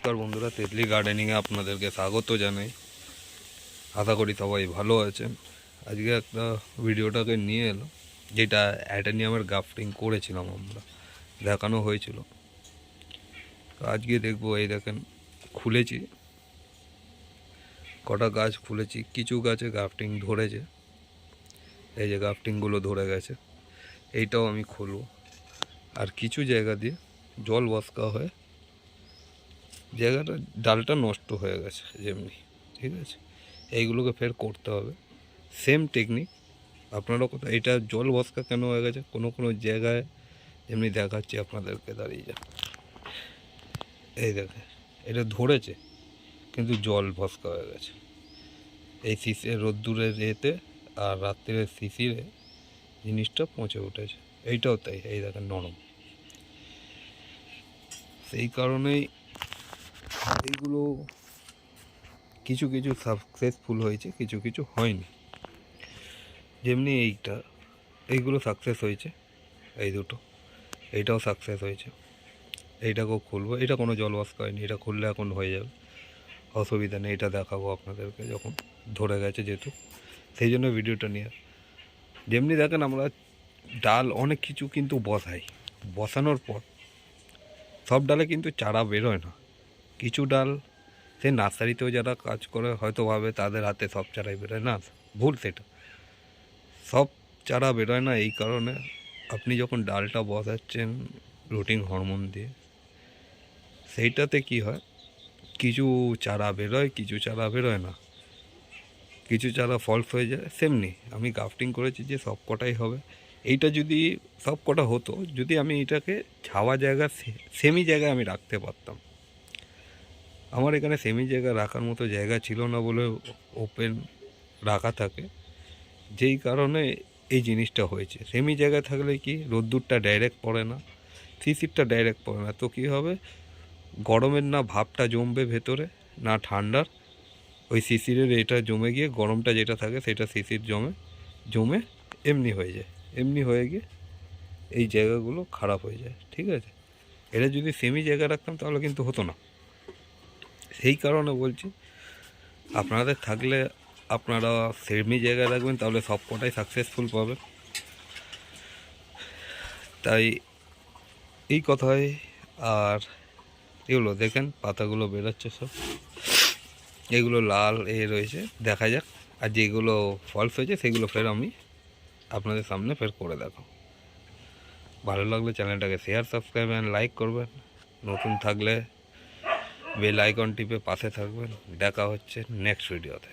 নমস্কার বন্ধুরা, তেতলি গার্ডেনিংয়ে আপনাদেরকে স্বাগত জানাই। আশা করি সবাই ভালো আছেন। আজকে একটা ভিডিওটাকে নিয়ে এলো, যেটা অ্যাডেনিয়ামের গ্রাফটিং করেছিলাম, আমরা দেখানো হয়েছিল। তো আজকে দেখবো, এই দেখেন খুলেছি, কটা গাছ খুলেছি, কিছু গাছে গ্রাফটিং ধরেছে, এই যে গ্রাফটিংগুলো ধরে গেছে, এইটাও আমি খুলবো। আর কিছু জায়গা দিয়ে জল বসকা হয়ে জায়গাটা ডালটা নষ্ট হয়ে গেছে যেমনি, ঠিক আছে, এইগুলোকে ফের করতে হবে সেম টেকনিক। আপনারা কোথাও এটা জল বসকা কেন হয়ে গেছে, কোনো কোনো জায়গায় এমনি দেখাচ্ছি আপনাদেরকে, দাঁড়িয়ে যা, এই দেখে এটা ধরেছে কিন্তু জল ভস্কা হয়ে গেছে এই শিশির রোদ্দুরের এতে, আর রাত্রিরে শিশিরে জিনিসটা পচে উঠেছে। এইটাও তাই, এই দেখেন নরম। সেই কারণেই এইগুলো কিছু কিছু সাকসেসফুল হয়েছে, কিছু কিছু হয়নি। যেমনি এইগুলো সাকসেস হয়েছে, এই দুটো, এইটাও সাকসেস হয়েছে। এইটাকেও খুলবো, এটা কোনো জল বসকা হয়নি, এটা খুললে এখন হয়ে যাবে, অসুবিধা নেই। এটা দেখাবো আপনাদেরকে যখন ধরে গেছে, যেহেতু সেই জন্য ভিডিওটা নিয়ে। যেমনি দেখেন আমরা ডাল অনেক কিছু কিন্তু বসানোর পর সব ডালে কিন্তু চারা বেরোয় না। কিছু ডাল সে নার্সারিতেও যারা কাজ করে হয়তো ভাবে তাদের হাতে সব চারাই বেরোয় না, ভুল সেটা। সব চারা বেরোয় না, এই কারণে আপনি যখন ডালটা বসাচ্ছেন রুটিং হরমোন দিয়ে, সেইটাতে কি হয়, কিছু চারা বেরোয়, কিছু চারা বেরোয় না, কিছু চারা ফলস হয়ে যায়। সেমনি আমি গ্রাফটিং করেছি যে সব কটাই হবে। এইটা যদি সব কটা হতো, যদি আমি এটাকে ছাওয়া জায়গা, সেমি জায়গায় আমি রাখতে পারতাম। আমার এখানে সেমি জায়গা রাখার মতো জায়গা ছিল না বলে ওপেন রাখা থাকে, যেই কারণে এই জিনিসটা হয়েছে। সেমি জায়গায় থাকলে কি রোদ্দুরটা ডাইরেক্ট পড়ে না, শিশিরটা ডাইরেক্ট পড়ে না, তো কী হবে, গরমের না ভাবটা জমবে ভেতরে, না ঠান্ডার। ওই শিশিরের এটা জমে গিয়ে গরমটা যেটা থাকে সেটা শিশির জমে এমনি হয়ে যায়, এমনি হয়ে গিয়ে এই জায়গাগুলো খারাপ হয়ে যায়, ঠিক আছে। এটা যদি সেমি জায়গা রাখতাম তাহলে কিন্তু হতো না। সেই কারণে বলছি, আপনাদের থাকলে আপনারা সেমি জায়গায় রাখবেন, তাহলে সব কটাই সাকসেসফুল পাবেন। তাই এই কথাই। আর এগুলো দেখেন পাতাগুলো বেরোচ্ছে সব, এগুলো লাল রয়েছে, দেখা যাক। আর যেগুলো ফলস হয়েছে সেগুলো ফের আমি আপনাদের সামনে ফের করে দেখাবো। ভালো লাগলে চ্যানেলটাকে শেয়ার, সাবস্ক্রাইব অ্যান্ড লাইক করবেন। নতুন থাকলে বেল আইকন টিপে পাশে থাকবেন। দেখা হচ্ছে নেক্সট ভিডিওতে।